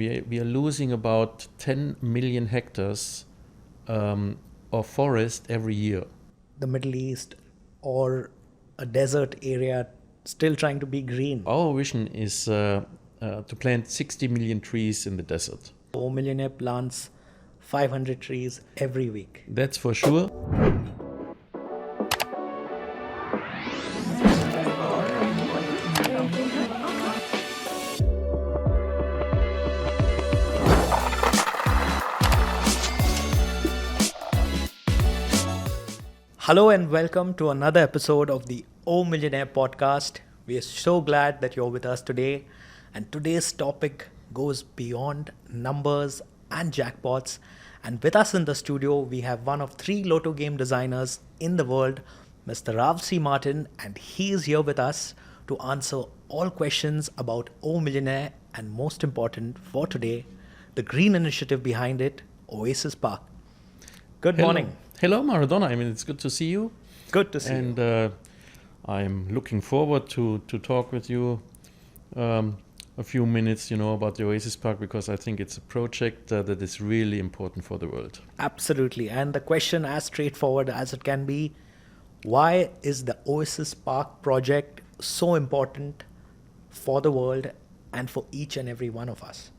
we are losing about 10 million hectares of forest every year. The Middle East or a desert area still trying to be green. Our vision is to plant 60 million trees in the desert. Millionaire plants 500 trees every week. That's for sure. Hello and welcome to another episode of the Millionaire podcast. We are so glad that you're with us today. And today's topic goes beyond numbers and jackpots. And with us in the studio, we have one of 3 lotto game designers in the world, Mr. Rav C. Martin. And he is here with us to answer all questions about Millionaire and, most important for today, the green initiative behind it, Oasis Park. Good morning. Hello, Maradona. I mean, it's good to see you. Good to see you. And I'm looking forward to talk with you a few minutes, about the Oasis Park, because I think it's a project that is really important for the world. Absolutely. And the question, as straightforward as it can be, why is the Oasis Park project so important for the world and for each and every one of us?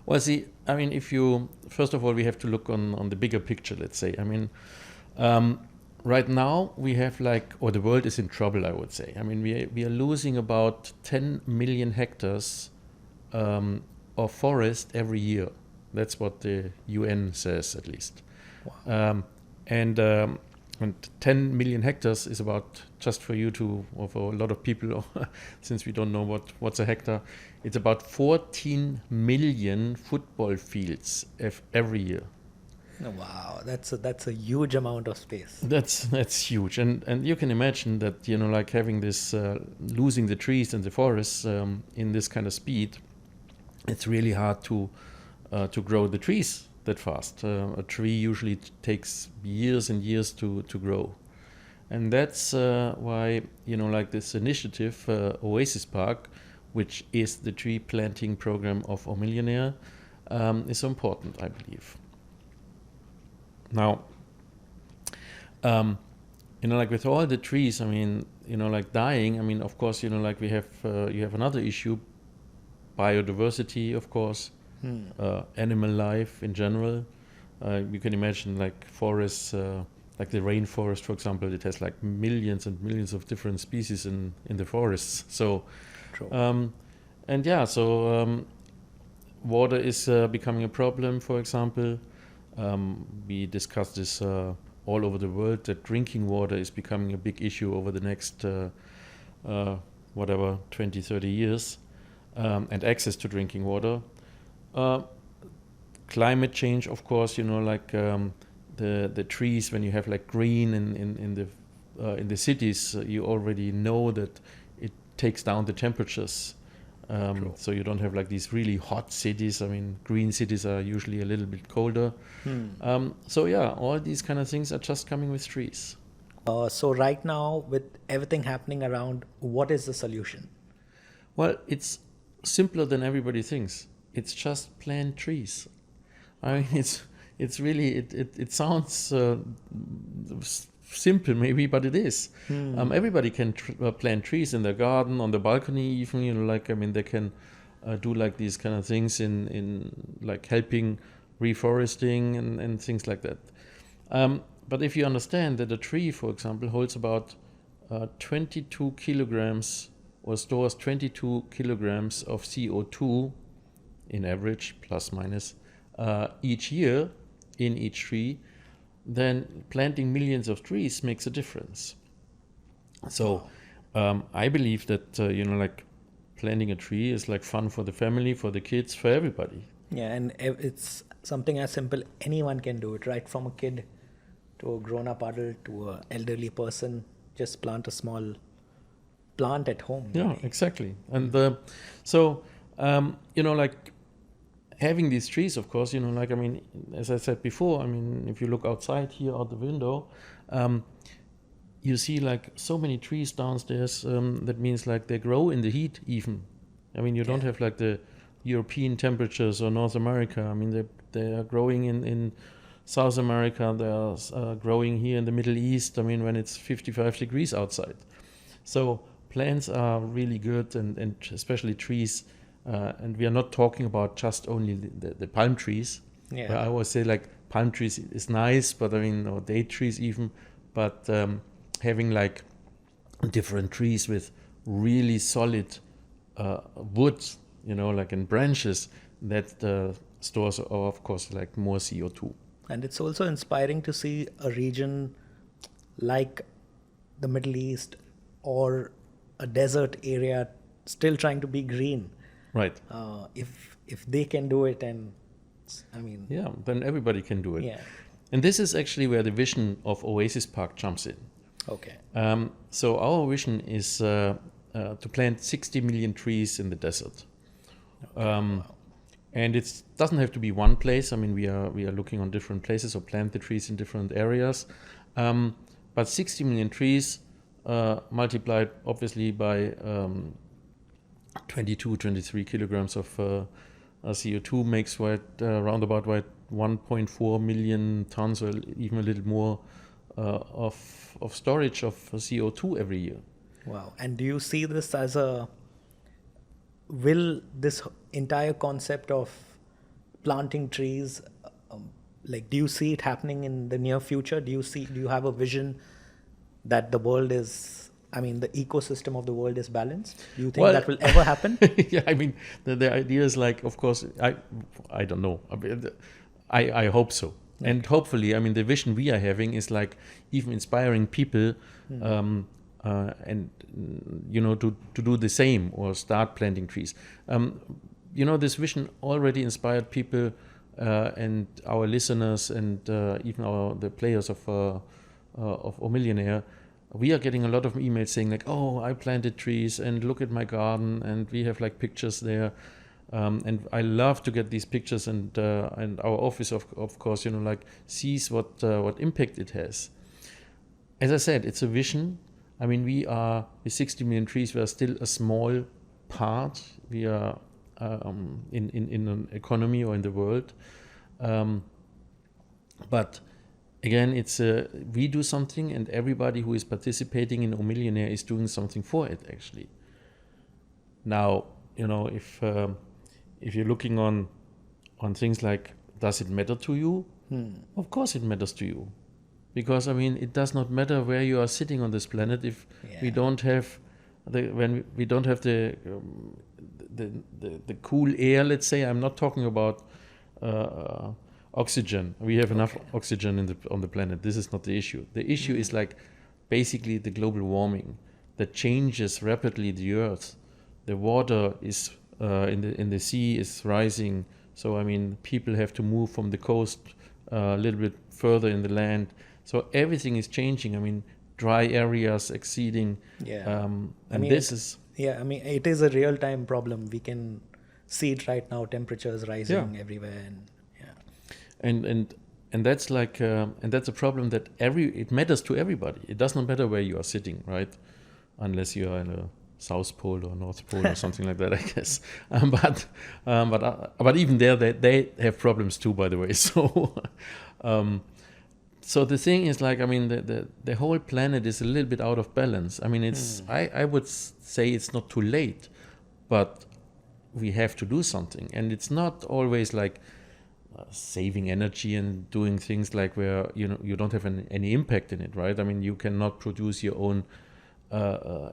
Well, see, I mean, first of all, we have to look on the bigger picture, let's say. I mean, right now we have the world is in trouble, I would say. I mean, we are losing about 10 million hectares of forest every year. That's what the UN says, at least. Wow. And 10 million hectares is about, just for you or for a lot of people, since we don't know what's a hectare, it's about 14 million football fields every year. Wow, that's a huge amount of space. That's huge, and you can imagine that having this losing the trees and the forests in this kind of speed, it's really hard to grow the trees that fast. A tree usually takes years and years to grow, and that's why this initiative Oasis Park, which is the tree planting program of Millionaire, is so important, I believe. Now, with all the trees, I mean, dying. I mean, of course, we have you have another issue, biodiversity, of course. Animal life in general. You can imagine forests, like the rainforest, for example, it has millions and millions of different species in the forests. So, True. Water is becoming a problem, for example. We discussed this all over the world, that drinking water is becoming a big issue over the next 20, 30 years, and access to drinking water. Climate change, of course, the trees, when you have green in the cities, you already know that it takes down the temperatures. So you don't have these really hot cities. I mean, green cities are usually a little bit colder. All these kind of things are just coming with trees. So right now, with everything happening around, what is the solution? Well, it's simpler than everybody thinks. It's just plant trees. I mean, it's really it sounds simple maybe, but it is. Everybody can plant trees in their garden, on the balcony, even. They can do these kind of things in helping reforesting and things like that. But if you understand that a tree, for example, holds about 22 kilograms or stores 22 kilograms of CO2 in average, plus minus, each year in each tree, then planting millions of trees makes a difference. So I believe that planting a tree is fun for the family, for the kids, for everybody. Yeah, and it's something as simple, anyone can do it, right? From a kid to a grown-up adult to an elderly person, just plant a small plant at home. Yeah, maybe. Exactly. And having these trees, of course, as I said before, if you look outside here out the window, you see so many trees downstairs. That means they grow in the heat even. You don't have the European temperatures or North America. I mean, they are growing in South America. They are growing here in the Middle East. I mean, when it's 55 degrees outside. So plants are really good, and especially trees. And we are not talking about just only the palm trees. Yeah. Where I always say like palm trees is nice, but I mean, or date trees even. But having like different trees with really solid wood, like in branches, that stores, of course, like more CO2. And it's also inspiring to see a region like the Middle East or a desert area still trying to be green. Right. If they can do it, and I mean, yeah, then everybody can do it. Yeah. And this is actually where the vision of Oasis Park jumps in. Okay. So our vision is to plant 60 million trees in the desert. Wow. And it doesn't have to be one place. I mean, we are looking on different places or plant the trees in different areas. But 60 million trees multiplied obviously by 22, 23 kilograms of CO2 makes around about 1.4 million tons or even a little more of storage of CO2 every year. Wow. And do you see this as will this entire concept of planting trees, do you see it happening in the near future? Do you have a vision that the world is, the ecosystem of the world is balanced? Do you think that will ever happen? Yeah, I mean, the idea is like, of course, I don't know. I hope so. Okay. And hopefully, I mean, the vision we are having is like even inspiring people and, to do the same or start planting trees. This vision already inspired people and our listeners and even the players of Millionaire. We are getting a lot of emails saying like, oh, I planted trees and look at my garden, and we have like pictures there. And I love to get these pictures, and our office of course sees what impact it has. As I said, it's a vision. I mean, we are with 60 million trees. We are still a small part. We are in an economy or in the world, but again, it's we do something, and everybody who is participating in Millionaire is doing something for it. Actually, now if you're looking on things like, does it matter to you? Of course, it matters to you, because I mean, it does not matter where you are sitting on this planet if we don't have the cool air. Let's say, I'm not talking about oxygen. We have enough oxygen on the planet. This is not the issue. The issue is like basically the global warming that changes rapidly the earth. The water is in the sea is rising. So I mean, people have to move from the coast a little bit further in the land. So everything is changing. I mean, dry areas exceeding. Yeah. It is a real time problem. We can see it right now. Temperatures rising everywhere, and that's like and that's a problem that it matters to everybody. It does not matter where you are sitting, right? Unless you are in a South Pole or North Pole or something like that, I guess. But even there, they have problems too, by the way. So so the thing is like, I mean, the whole planet is a little bit out of balance. I mean, it's I would say it's not too late, but we have to do something, and it's not always like saving energy and doing things like where you don't have any impact in it, right? I mean, you cannot produce your own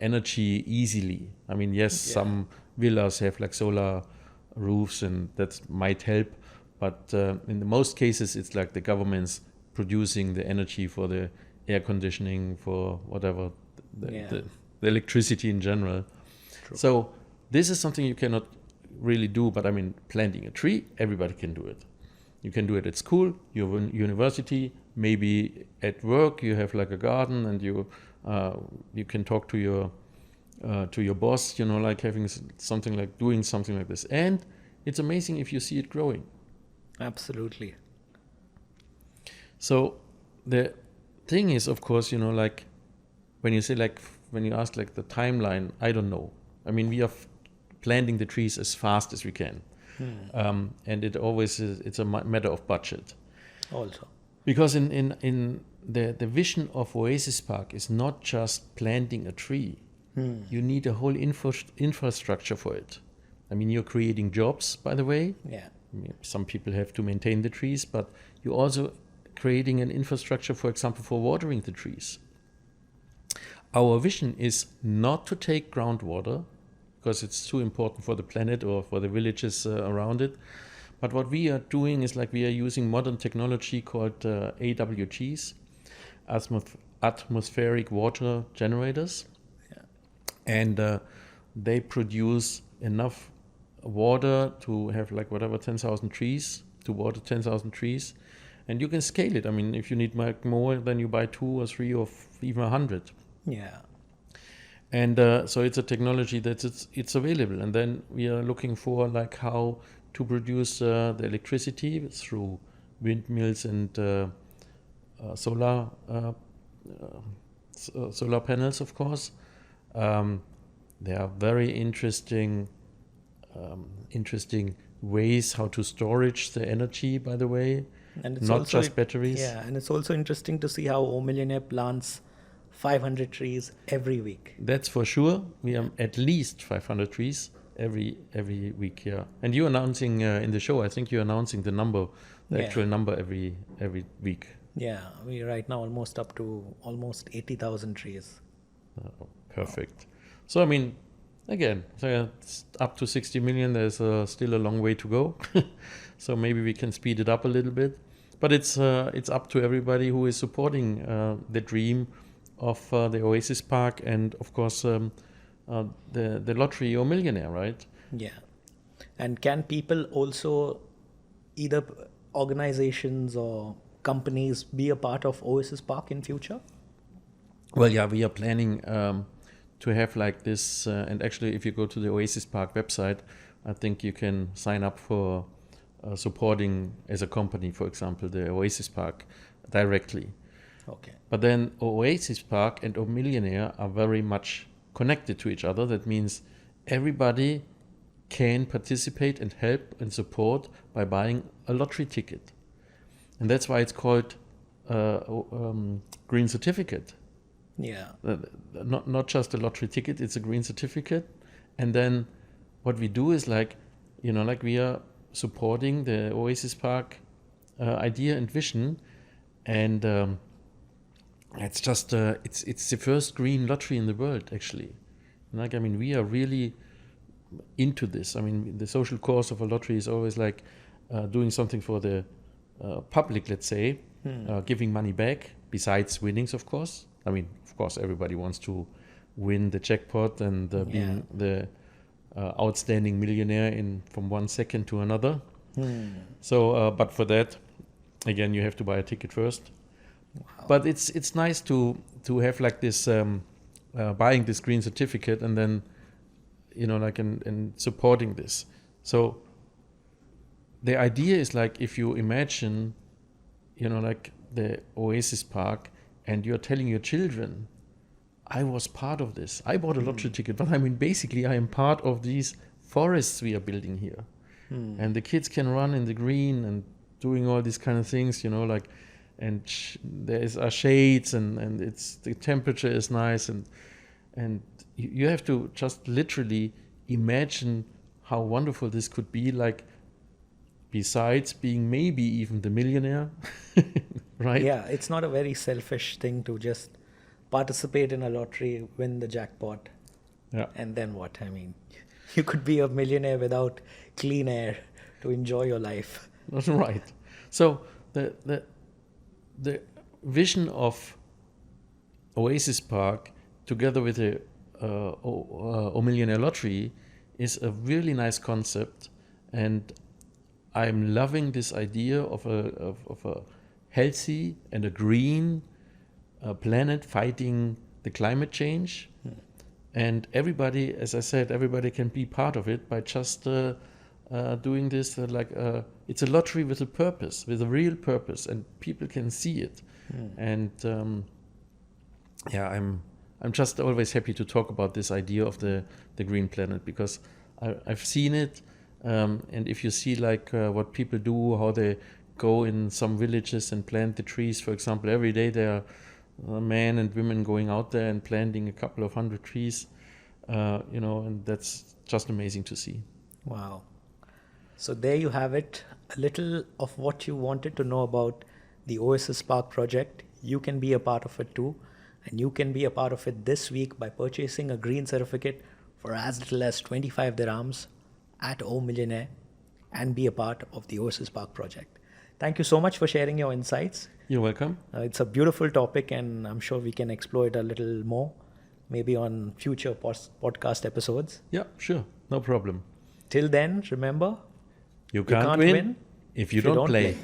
energy easily. I mean, yes, some villas have like solar roofs, and that might help, but in the most cases, it's like the government's producing the energy for the air conditioning, for whatever, the electricity in general. True. So this is something you cannot really do, but I mean, planting a tree, everybody can do it. You can do it at school, your university, maybe at work you have like a garden, and you can talk to your boss, like having something like doing something like this. And it's amazing if you see it growing. Absolutely. So the thing is, of course, like when you say when you ask like the timeline, I don't know. I mean, we are planting the trees as fast as we can. And it always is, it's a matter of budget. Also. Because in the vision of Oasis Park is not just planting a tree. You need a whole infrastructure for it. I mean, you're creating jobs, by the way. Yeah. I mean, some people have to maintain the trees, but you're also creating an infrastructure, for example, for watering the trees. Our vision is not to take groundwater, because it's too important for the planet or for the villages around it. But what we are doing is like we are using modern technology called AWGs, atmospheric water generators. Yeah. And they produce enough water to have like whatever 10,000 trees, to water 10,000 trees. And you can scale it. I mean, if you need more, then you buy 2 or 3 or even 100. Yeah. And so it's a technology that it's available. And then we are looking for like how to produce the electricity through windmills and solar panels, of course. There are very interesting ways how to storage the energy, by the way, And it's not also, just batteries. Yeah, and it's also interesting to see how O Millionaire plants 500 trees every week. That's for sure. We have at least 500 trees every week. Yeah, and you're announcing in the show. I think you're announcing the number, the actual number every week. Yeah, we right now almost up to almost 80,000 trees. Perfect. So I mean, again, so it's up to 60 million. There's still a long way to go. So maybe we can speed it up a little bit. But it's up to everybody who is supporting the dream of the Oasis Park and of course the lottery or Millionaire, right? Yeah. And can people also, either organizations or companies, be a part of Oasis Park in future? Well, yeah, we are planning to have like this, and actually if you go to the Oasis Park website, I think you can sign up for supporting as a company, for example, the Oasis Park directly. Okay. But then Oasis Park and O Millionaire are very much connected to each other. That means everybody can participate and help and support by buying a lottery ticket. And that's why it's called green certificate. Yeah. Not just a lottery ticket, it's a green certificate. And then what we do is like we are supporting the Oasis Park idea and vision. And it's just it's the first green lottery in the world, actually. Like, I mean, we are really into this. I mean, the social cause of a lottery is always like doing something for the public, let's say, giving money back, besides winnings, of course. I mean, of course, everybody wants to win the jackpot and being the outstanding millionaire from 1 second to another. So, but for that, again, you have to buy a ticket first. Wow. But it's nice to have like this buying this green certificate and then and supporting this. So the idea is like, if you imagine like the Oasis Park and you're telling your children, I was part of this, I bought a lottery ticket, but I mean basically I am part of these forests we are building here. And the kids can run in the green and doing all these kind of things, like, and there are shades and the temperature is nice, and you have to just literally imagine how wonderful this could be, like, besides being maybe even the millionaire. Right? Yeah, it's not a very selfish thing to just participate in a lottery, win the jackpot, and then what? I mean, you could be a millionaire without clean air to enjoy your life. Right. So the vision of Oasis Park together with the O Millionaire lottery is a really nice concept, and I'm loving this idea of a healthy and a green planet fighting the climate change. And everybody, as I said, everybody can be part of it by just doing this it's a lottery with a purpose, with a real purpose, and people can see it. And I'm just always happy to talk about this idea of the green planet, because I've seen it, And if you see like what people do, how they go in some villages and plant the trees, for example, every day there are men and women going out there and planting a couple of 100 trees, and that's just amazing to see. Wow. So there you have it, a little of what you wanted to know about the Oasis Park project. You can be a part of it too, and you can be a part of it this week by purchasing a green certificate for as little as 25 dirhams at O Millionaire and be a part of the Oasis Park project. Thank you so much for sharing your insights. You're welcome. It's a beautiful topic, and I'm sure we can explore it a little more, maybe on future podcast episodes. Yeah, sure. No problem. Till then, remember, You can't win if you don't play.